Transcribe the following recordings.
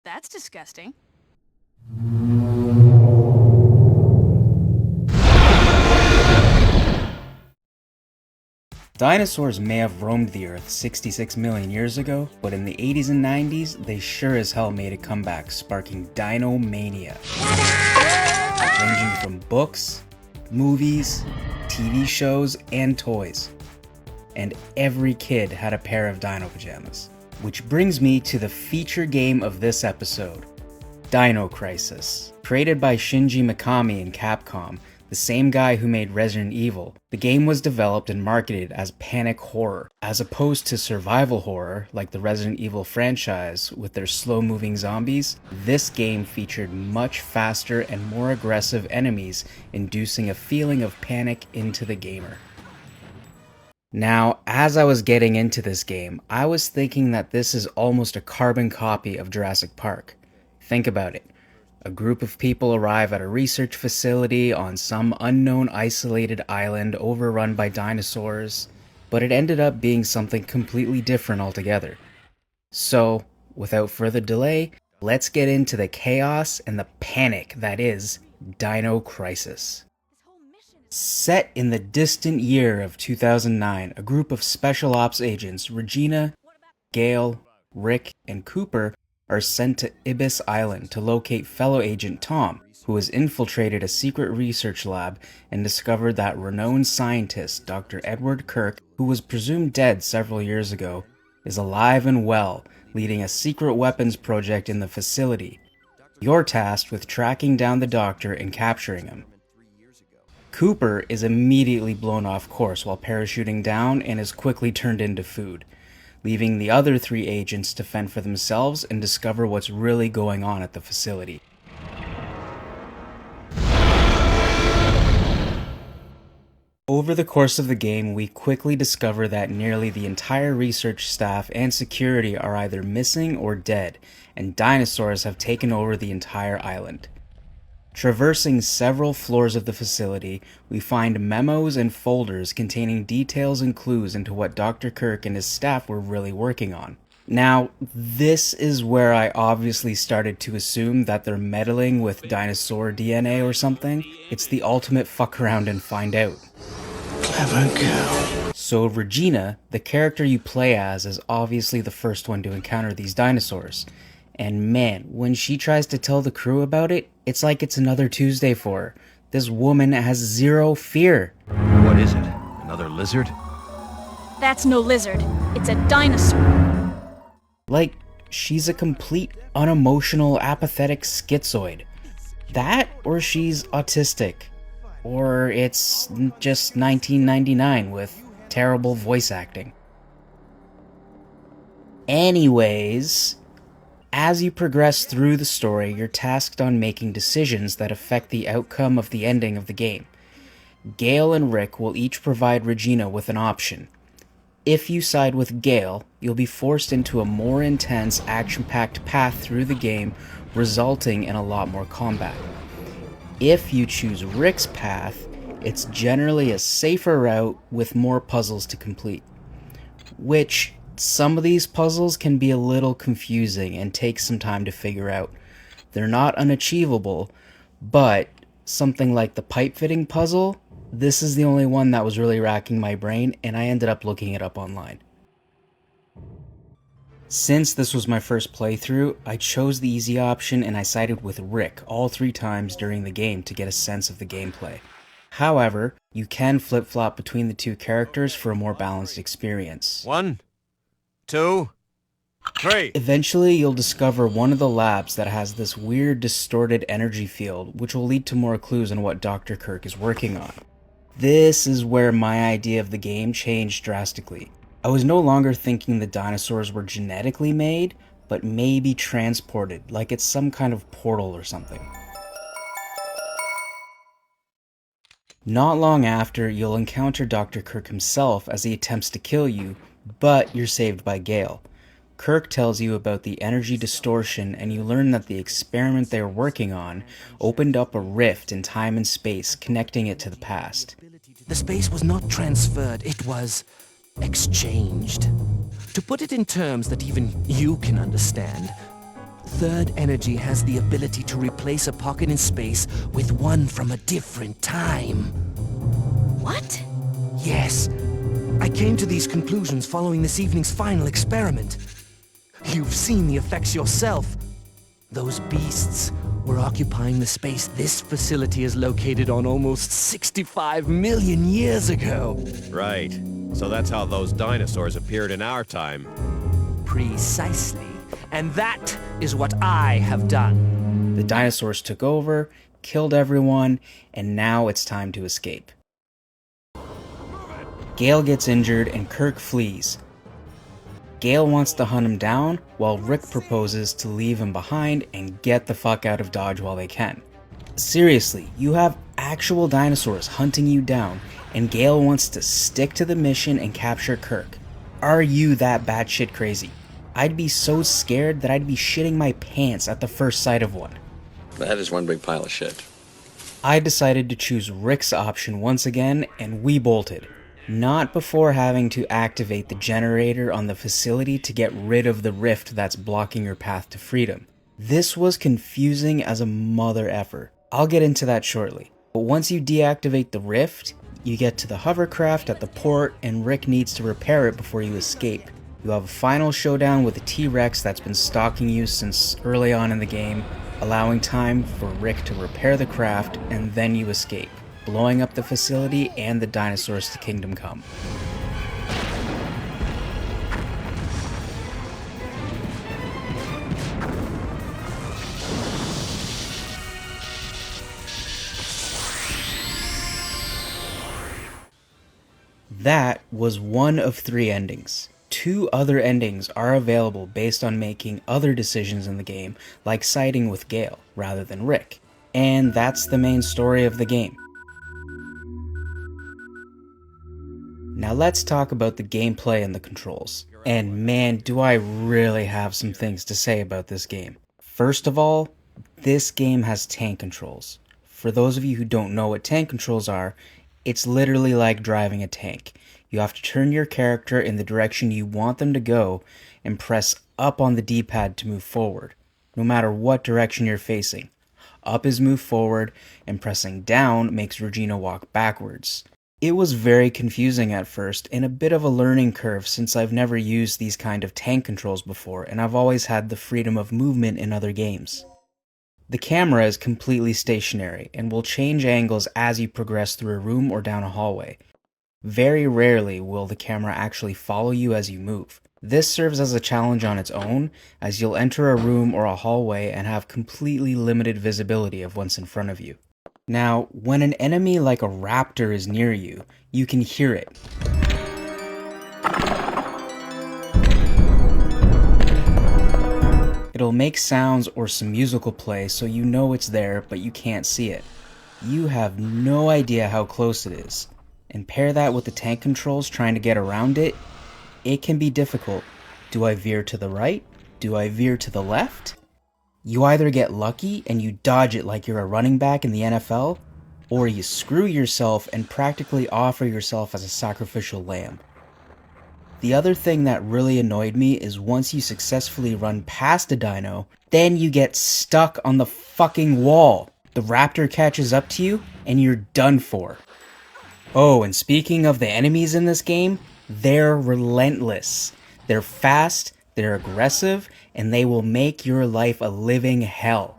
That's disgusting. Dinosaurs may have roamed the Earth 66 million years ago, but in the 80s and 90s, they sure as hell made a comeback, sparking dino mania. Ranging from books, movies, TV shows, and toys. And every kid had a pair of dino pajamas. Which brings me to the feature game of this episode, Dino Crisis. Created by Shinji Mikami and Capcom, the same guy who made Resident Evil, the game was developed and marketed as panic horror, as opposed to survival horror like the Resident Evil franchise with their slow-moving zombies. This game featured much faster and more aggressive enemies, inducing a feeling of panic into the gamer. Now, as I was getting into this game, I was thinking that this is almost a carbon copy of Jurassic Park. Think about it. A group of people arrive at a research facility on some unknown isolated island overrun by dinosaurs, but it ended up being something completely different altogether. So, without further delay, let's get into the chaos and the panic that is Dino Crisis. Set in the distant year of 2009, a group of special ops agents, Regina, Gale, Rick, and Cooper, are sent to Ibis Island to locate fellow agent Tom, who has infiltrated a secret research lab and discovered that renowned scientist Dr. Edward Kirk, who was presumed dead several years ago, is alive and well, leading a secret weapons project in the facility. You're tasked with tracking down the doctor and capturing him. Cooper is immediately blown off course while parachuting down and is quickly turned into food, leaving the other three agents to fend for themselves and discover what's really going on at the facility. Over the course of the game, we quickly discover that nearly the entire research staff and security are either missing or dead, and dinosaurs have taken over the entire island. Traversing several floors of the facility, we find memos and folders containing details and clues into what Dr. Kirk and his staff were really working on. Now, this is where I obviously started to assume that they're meddling with dinosaur DNA or something. It's the ultimate fuck around and find out. Clever girl. So Regina, the character you play as, is obviously the first one to encounter these dinosaurs. And man, when she tries to tell the crew about it, it's like it's another Tuesday for her. This woman has zero fear. What is it? Another lizard? That's no lizard. It's a dinosaur. Like, she's a complete, unemotional, apathetic schizoid. That, or she's autistic. Or it's just 1999 with terrible voice acting. Anyways, as you progress through the story, you're tasked on making decisions that affect the outcome of the ending of the game. Gale and Rick will each provide Regina with an option. If you side with Gale, you'll be forced into a more intense, action-packed path through the game, resulting in a lot more combat. If you choose Rick's path, it's generally a safer route with more puzzles to complete. Which, some of these puzzles can be a little confusing and take some time to figure out. They're not unachievable, but something like the pipe fitting puzzle, this is the only one that was really racking my brain, and I ended up looking it up online. Since this was my first playthrough, I chose the easy option and I sided with Rick all 3 times during the game to get a sense of the gameplay. However, you can flip-flop between the 2 characters for a more balanced experience. 1, 2, 3. Eventually, you'll discover one of the labs that has this weird distorted energy field, which will lead to more clues on what Dr. Kirk is working on. This is where my idea of the game changed drastically. I was no longer thinking the dinosaurs were genetically made, but maybe transported, like it's some kind of portal or something. Not long after, you'll encounter Dr. Kirk himself as he attempts to kill you, but you're saved by Gale. Kirk tells you about the energy distortion, and you learn that the experiment they're working on opened up a rift in time and space, connecting it to the past. The space was not transferred, it was exchanged. To put it in terms that even you can understand, Third energy has the ability to replace a pocket in space with one from a different time. What? Yes. I came to these conclusions following this evening's final experiment. You've seen the effects yourself. Those beasts were occupying the space this facility is located on almost 65 million years ago. Right. So that's how those dinosaurs appeared in our time. Precisely. And that is what I have done. The dinosaurs took over, killed everyone, and now it's time to escape. Gale gets injured and Kirk flees. Gale wants to hunt him down, while Rick proposes to leave him behind and get the fuck out of Dodge while they can. Seriously, you have actual dinosaurs hunting you down, and Gale wants to stick to the mission and capture Kirk. Are you that batshit crazy? I'd be so scared that I'd be shitting my pants at the first sight of one. That is one big pile of shit. I decided to choose Rick's option once again, and we bolted. Not before having to activate the generator on the facility to get rid of the rift that's blocking your path to freedom. This was confusing as a mother effer. I'll get into that shortly. But once you deactivate the rift, you get to the hovercraft at the port and Rick needs to repair it before you escape. You have a final showdown with a T-Rex that's been stalking you since early on in the game, allowing time for Rick to repair the craft, and then you escape, blowing up the facility and the dinosaurs to Kingdom Come. That was one of 3 endings. 2 other endings are available based on making other decisions in the game, like siding with Gale rather than Rick. And that's the main story of the game. Now let's talk about the gameplay and the controls. And man, do I really have some things to say about this game. First of all, this game has tank controls. For those of you who don't know what tank controls are, it's literally like driving a tank. You have to turn your character in the direction you want them to go and press up on the D-pad to move forward, no matter what direction you're facing. Up is move forward, and pressing down makes Regina walk backwards. It was very confusing at first, and a bit of a learning curve since I've never used these kind of tank controls before, and I've always had the freedom of movement in other games. The camera is completely stationary, and will change angles as you progress through a room or down a hallway. Very rarely will the camera actually follow you as you move. This serves as a challenge on its own, as you'll enter a room or a hallway and have completely limited visibility of what's in front of you. Now, when an enemy like a raptor is near you, you can hear it. It'll make sounds or some musical play so you know it's there, but you can't see it. You have no idea how close it is. And pair that with the tank controls trying to get around it, it can be difficult. Do I veer to the right? Do I veer to the left? You either get lucky and you dodge it like you're a running back in the NFL, or you screw yourself and practically offer yourself as a sacrificial lamb. The other thing that really annoyed me is once you successfully run past a dino, then you get stuck on the fucking wall. The raptor catches up to you and you're done for. Oh, and speaking of the enemies in this game, they're relentless. They're fast, they're aggressive, and they will make your life a living hell.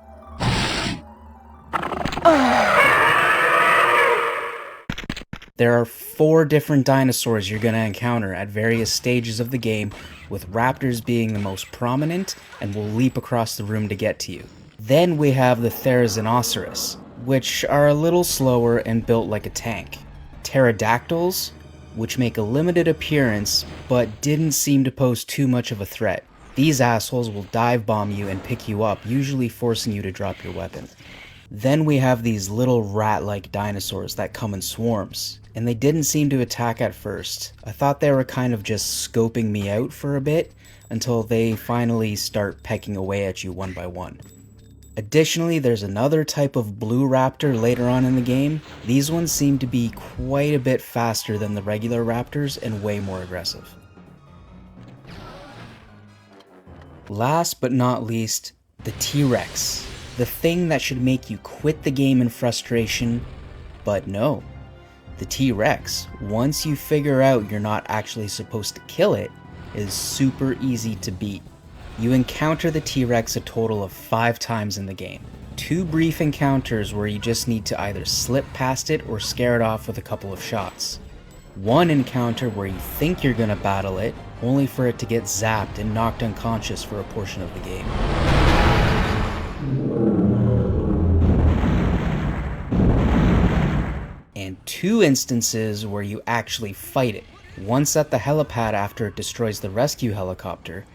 There are 4 different dinosaurs you're gonna encounter at various stages of the game, with raptors being the most prominent and will leap across the room to get to you. Then we have the Therizinosaurus, which are a little slower and built like a tank. Pterodactyls, which make a limited appearance but didn't seem to pose too much of a threat. These assholes will dive bomb you and pick you up, usually forcing you to drop your weapon. Then we have these little rat-like dinosaurs that come in swarms, and they didn't seem to attack at first. I thought they were kind of just scoping me out for a bit, until they finally start pecking away at you one by one. Additionally, there's another type of blue raptor later on in the game. These ones seem to be quite a bit faster than the regular raptors and way more aggressive. Last but not least, The T-Rex. The thing that should make you quit the game in frustration, but no. The T-Rex, once you figure out you're not actually supposed to kill it, is super easy to beat. You encounter the T-Rex a total of 5 times in the game. 2 brief encounters where you just need to either slip past it or scare it off with a couple of shots. 1 encounter where you think you're gonna battle it, only for it to get zapped and knocked unconscious for a portion of the game. And 2 instances where you actually fight it. Once at the helipad after it destroys the rescue helicopter,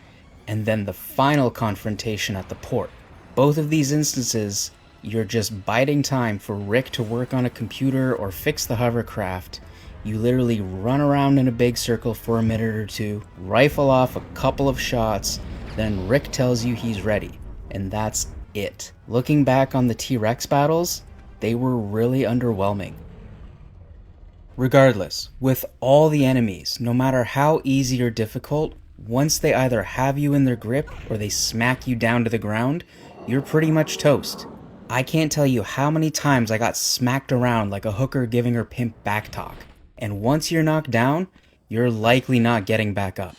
and then the final confrontation at the port. Both of these instances, you're just biding time for Rick to work on a computer or fix the hovercraft. You literally run around in a big circle for a minute or 2, rifle off a couple of shots, then Rick tells you he's ready, and that's it. Looking back on the T-Rex battles, they were really underwhelming. Regardless, with all the enemies, no matter how easy or difficult, once they either have you in their grip or they smack you down to the ground, you're pretty much toast. I can't tell you how many times I got smacked around like a hooker giving her pimp back talk. And once you're knocked down, you're likely not getting back up.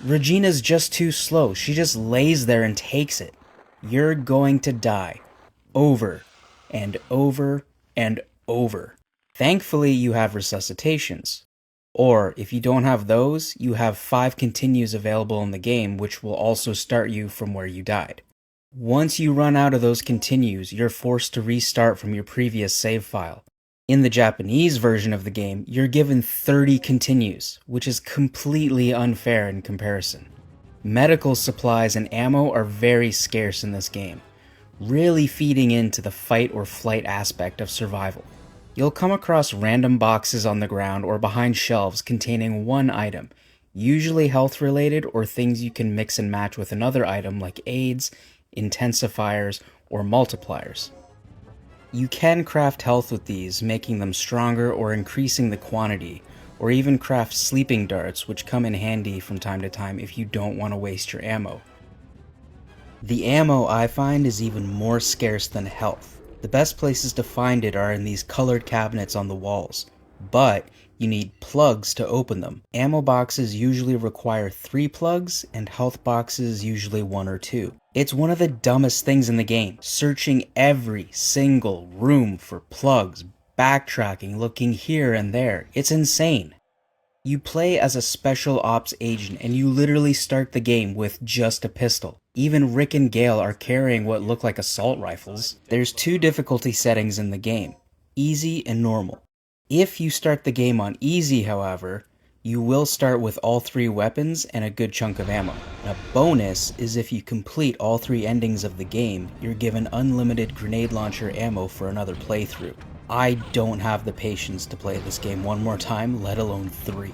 Regina's just too slow. She just lays there and takes it. You're going to die. Over and over and over. Thankfully, you have resuscitations. Or, if you don't have those, you have 5 continues available in the game, which will also start you from where you died. Once you run out of those continues, you're forced to restart from your previous save file. In the Japanese version of the game, you're given 30 continues, which is completely unfair in comparison. Medical supplies and ammo are very scarce in this game, really feeding into the fight or flight aspect of survival. You'll come across random boxes on the ground or behind shelves containing one item, usually health related or things you can mix and match with another item like aids, intensifiers, or multipliers. You can craft health with these, making them stronger or increasing the quantity, or even craft sleeping darts, which come in handy from time to time if you don't want to waste your ammo. The ammo, I find, is even more scarce than health. The best places to find it are in these colored cabinets on the walls, but you need plugs to open them. Ammo boxes usually require 3 plugs, and health boxes usually 1 or 2. It's one of the dumbest things in the game, searching every single room for plugs, backtracking, looking here and there. It's insane. You play as a special ops agent and you literally start the game with just a pistol. Even Rick and Gale are carrying what look like assault rifles. There's 2 difficulty settings in the game, easy and normal. If you start the game on easy, however, you will start with all 3 weapons and a good chunk of ammo. And a bonus is if you complete all 3 endings of the game, you're given unlimited grenade launcher ammo for another playthrough. I don't have the patience to play this game one more time, let alone 3.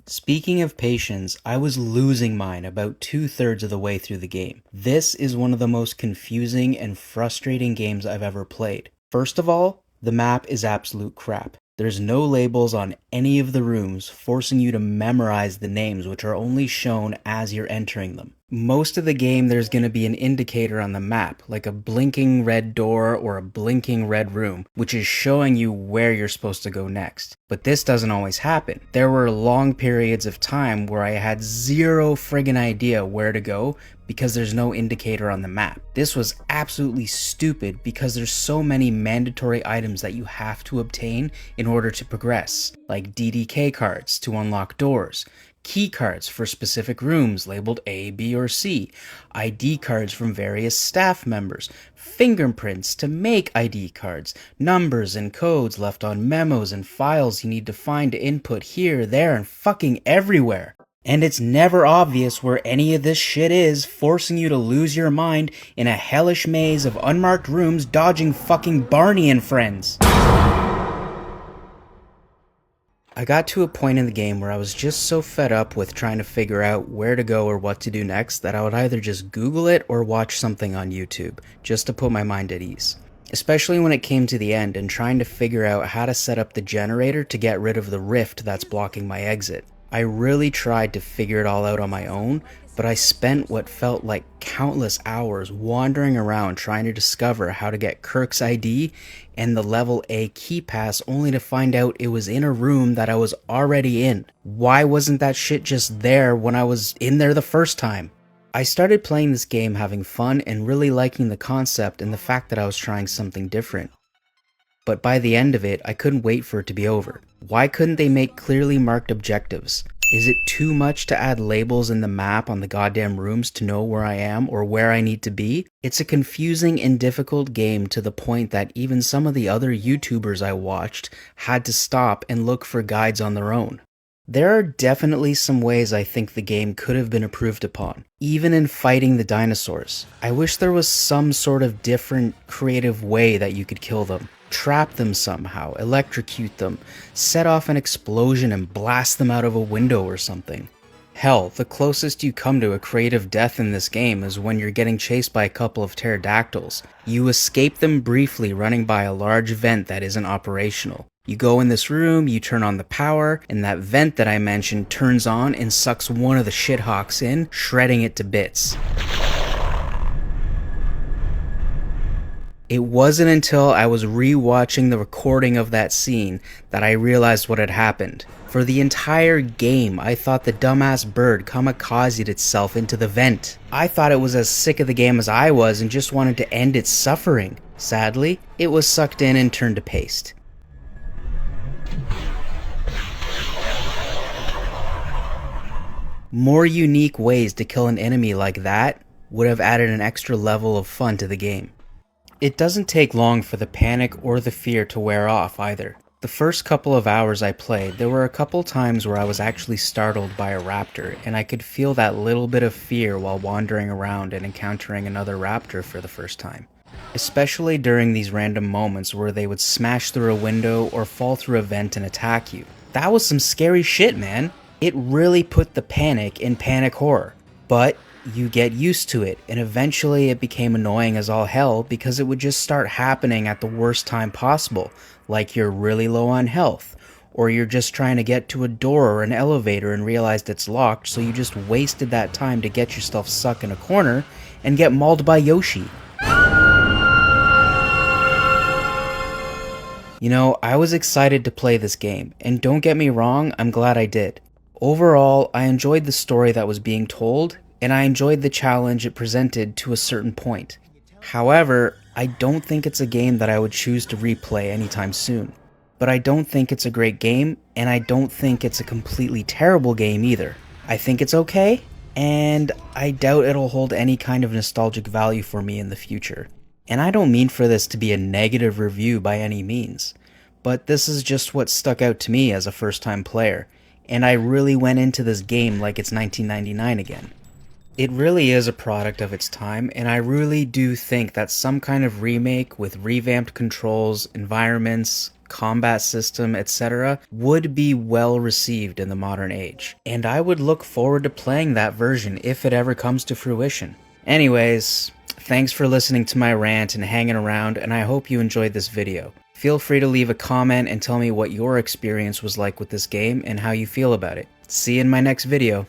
Speaking of patience, I was losing mine about 2/3 of the way through the game. This is one of the most confusing and frustrating games I've ever played. First of all, the map is absolute crap. There's no labels on any of the rooms, forcing you to memorize the names, which are only shown as you're entering them. Most of the game there's going to be an indicator on the map, like a blinking red door or a blinking red room, which is showing you where you're supposed to go next. But this doesn't always happen. There were long periods of time where I had zero friggin' idea where to go because there's no indicator on the map. This was absolutely stupid because there's so many mandatory items that you have to obtain in order to progress, like DDK cards to unlock doors, key cards for specific rooms labeled A, B, or C, ID cards from various staff members, fingerprints to make ID cards, numbers and codes left on memos and files you need to find to input here, there, and fucking everywhere. And it's never obvious where any of this shit is, forcing you to lose your mind in a hellish maze of unmarked rooms dodging fucking Barney and friends. I got to a point in the game where I was just so fed up with trying to figure out where to go or what to do next that I would either just Google it or watch something on YouTube, just to put my mind at ease. Especially when it came to the end and trying to figure out how to set up the generator to get rid of the rift that's blocking my exit. I really tried to figure it all out on my own, but I spent what felt like countless hours wandering around trying to discover how to get Kirk's ID and the level A key pass, only to find out it was in a room that I was already in. Why wasn't that shit just there when I was in there the first time? I started playing this game having fun and really liking the concept and the fact that I was trying something different. But by the end of it, I couldn't wait for it to be over. Why couldn't they make clearly marked objectives? Is it too much to add labels in the map on the goddamn rooms to know where I am or where I need to be? It's a confusing and difficult game to the point that even some of the other YouTubers I watched had to stop and look for guides on their own. There are definitely some ways I think the game could have been improved upon, even in fighting the dinosaurs. I wish there was some sort of different creative way that you could kill them. Trap them somehow, electrocute them, set off an explosion and blast them out of a window or something. Hell, the closest you come to a creative death in this game is when you're getting chased by a couple of pterodactyls. You escape them briefly running by a large vent that isn't operational. You go in this room, you turn on the power, and that vent that I mentioned turns on and sucks one of the shithawks in, shredding it to bits. It wasn't until I was re-watching the recording of that scene that I realized what had happened. For the entire game, I thought the dumbass bird kamikazed itself into the vent. I thought it was as sick of the game as I was and just wanted to end its suffering. Sadly, it was sucked in and turned to paste. More unique ways to kill an enemy like that would have added an extra level of fun to the game. It doesn't take long for the panic or the fear to wear off either. The first couple of hours I played, there were a couple times where I was actually startled by a raptor, and I could feel that little bit of fear while wandering around and encountering another raptor for the first time. Especially during these random moments where they would smash through a window or fall through a vent and attack you. That was some scary shit, man. It really put the panic in panic horror. But you get used to it, and eventually it became annoying as all hell because it would just start happening at the worst time possible, like you're really low on health, or you're just trying to get to a door or an elevator and realized it's locked, so you just wasted that time to get yourself stuck in a corner and get mauled by Yoshi. You know, I was excited to play this game, and don't get me wrong, I'm glad I did. Overall, I enjoyed the story that was being told, and I enjoyed the challenge it presented to a certain point. However, I don't think it's a game that I would choose to replay anytime soon. But I don't think it's a great game, and I don't think it's a completely terrible game either. I think it's okay, and I doubt it'll hold any kind of nostalgic value for me in the future. And I don't mean for this to be a negative review by any means, but this is just what stuck out to me as a first-time player, and I really went into this game like it's 1999 again. It really is a product of its time, and I really do think that some kind of remake with revamped controls, environments, combat system, etc. would be well received in the modern age. And I would look forward to playing that version if it ever comes to fruition. Anyways, thanks for listening to my rant and hanging around, and I hope you enjoyed this video. Feel free to leave a comment and tell me what your experience was like with this game and how you feel about it. See you in my next video.